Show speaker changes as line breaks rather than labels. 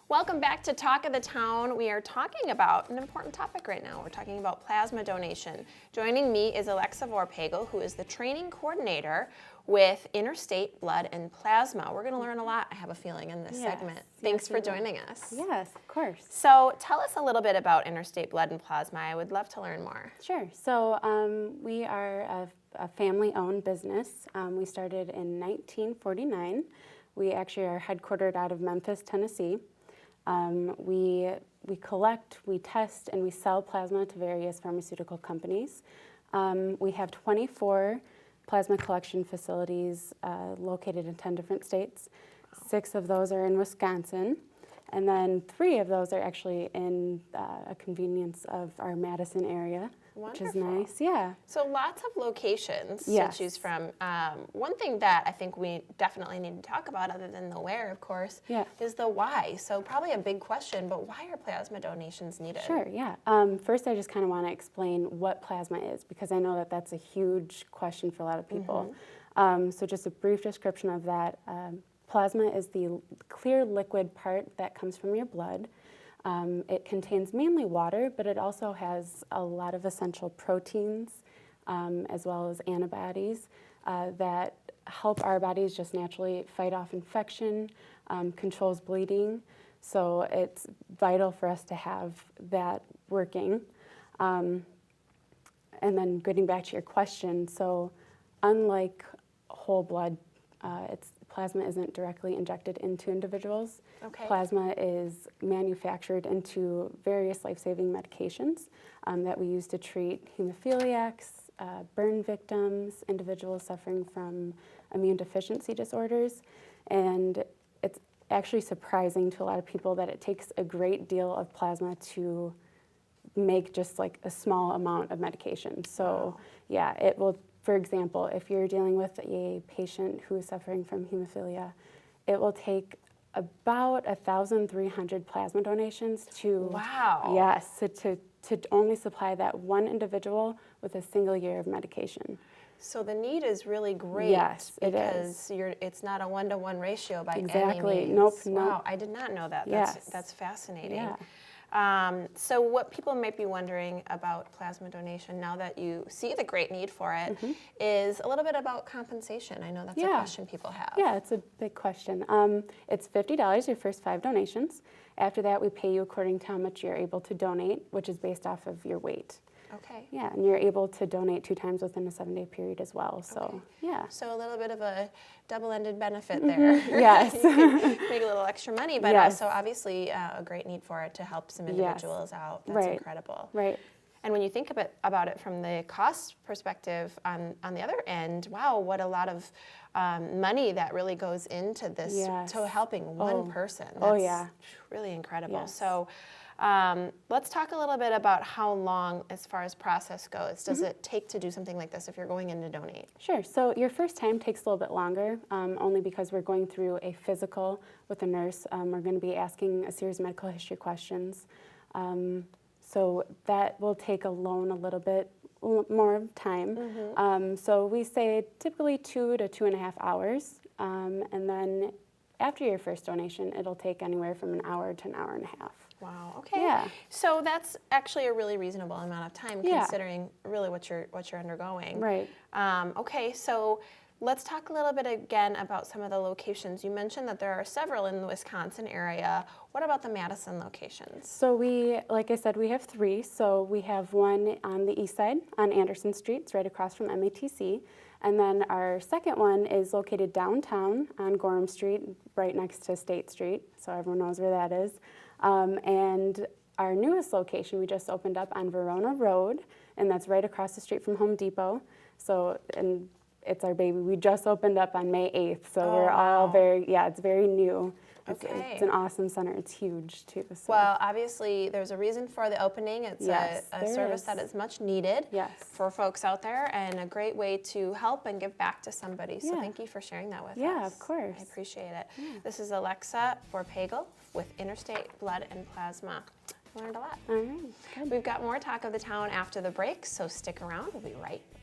Welcome back to Talk of the Town. We are talking about an important topic right now. We're talking about plasma donation. Joining me is Alexa Vorpagel, who is the training coordinator with Interstate Blood and Plasma. We're going to learn a lot, I have a feeling, in this segment. Thanks for joining us.
Yes, of course.
So tell us a little bit about Interstate Blood and Plasma. I would love to learn more.
Sure. So we are a family-owned business. We started in 1949. We actually are headquartered out of Memphis, Tennessee. We collect, we test, and we sell plasma to various pharmaceutical companies. We have 24 plasma collection facilities located in 10 different states. 6 of those are in Wisconsin, and then 3 of those are actually in a convenience of our Madison area,
Wonderful.
which is nice. Yeah.
So lots of locations
Yes.
to choose from. One thing that I think we definitely need to talk about, other than the where, of course, is the why. So probably a big question, but why are plasma donations needed?
Sure, yeah. First, I just kind of want to explain what plasma is, because I know that that's a huge question for a lot of people. So just a brief description of that. Plasma is the clear liquid part that comes from your blood. It contains mainly water, but it also has a lot of essential proteins as well as antibodies that help our bodies just naturally fight off infection, controls bleeding. So it's vital for us to have that working. And then getting back to your question, so unlike whole blood, plasma isn't directly injected into individuals.
Okay.
Plasma is manufactured into various life-saving medications that we use to treat hemophiliacs, burn victims, individuals suffering from immune deficiency disorders. And it's actually surprising to a lot of people that it takes a great deal of plasma to make just like a small amount of medication. So yeah, it will. For example, if you're dealing with a patient who is suffering from hemophilia, it will take about 1,300 plasma donations to to only supply that one individual with a single year of medication.
So the need is really great.
Yes, it
because it's not a 1-to-1 ratio by any means.
Nope.
Wow, I did not know that. That's fascinating.
Yeah.
So what people might be wondering about plasma donation, now that you see the great need for it, is a little bit about compensation. I know that's a question people have.
Yeah, it's a big question. It's $50 your first 5 donations. After that, we pay you according to how much you're able to donate, which is based off of your weight.
Okay.
Yeah, and you're able to donate 2 times within a 7-day period as well. So, yeah.
So a little bit of a double-ended benefit there.
Yes.
You can make a little extra money, but
Yes.
also obviously a great need for it to help some individuals out. That's incredible.
Right.
And when you think about it from the cost perspective on the other end, wow, what a lot of money that really goes into this, to helping one person. That's really incredible.
Yes.
So let's talk a little bit about how long, as far as process goes, does it take to do something like this if you're going in to donate?
Sure. So your first time takes a little bit longer, only because we're going through a physical with a nurse. We're going to be asking a series of medical history questions. So that will take a little bit more time. So we say typically 2 to 2.5 hours. And then after your first donation, it'll take anywhere from an hour to an hour and a half.
Wow. Okay.
Yeah.
So that's actually a really reasonable amount of time, considering really what you're undergoing.
Right.
Okay. So let's talk a little bit again about some of the locations. You mentioned that there are several in the Wisconsin area. What about the Madison locations?
So like I said, we have 3. So we have one on the east side on Anderson Street. It's right across from MATC. And then our second one is located downtown on Gorham Street, right next to State Street. So everyone knows where that is. And our newest location, we just opened up on Verona Road, and that's right across the street from Home Depot. So, and it's our baby. We just opened up on May 8th, so we're all it's very new. It's an awesome center. It's huge, too. So.
Well, obviously, there's a reason for the opening. It's a service that is much needed for folks out there, and a great way to help and give back to somebody. So thank you for sharing that with us.
Yeah, of course.
I appreciate it. This is Alexa Vorpagel with Interstate Blood and Plasma. I learned a lot.
All right. Good.
We've got more Talk of the Town after the break, so stick around. We'll be right back.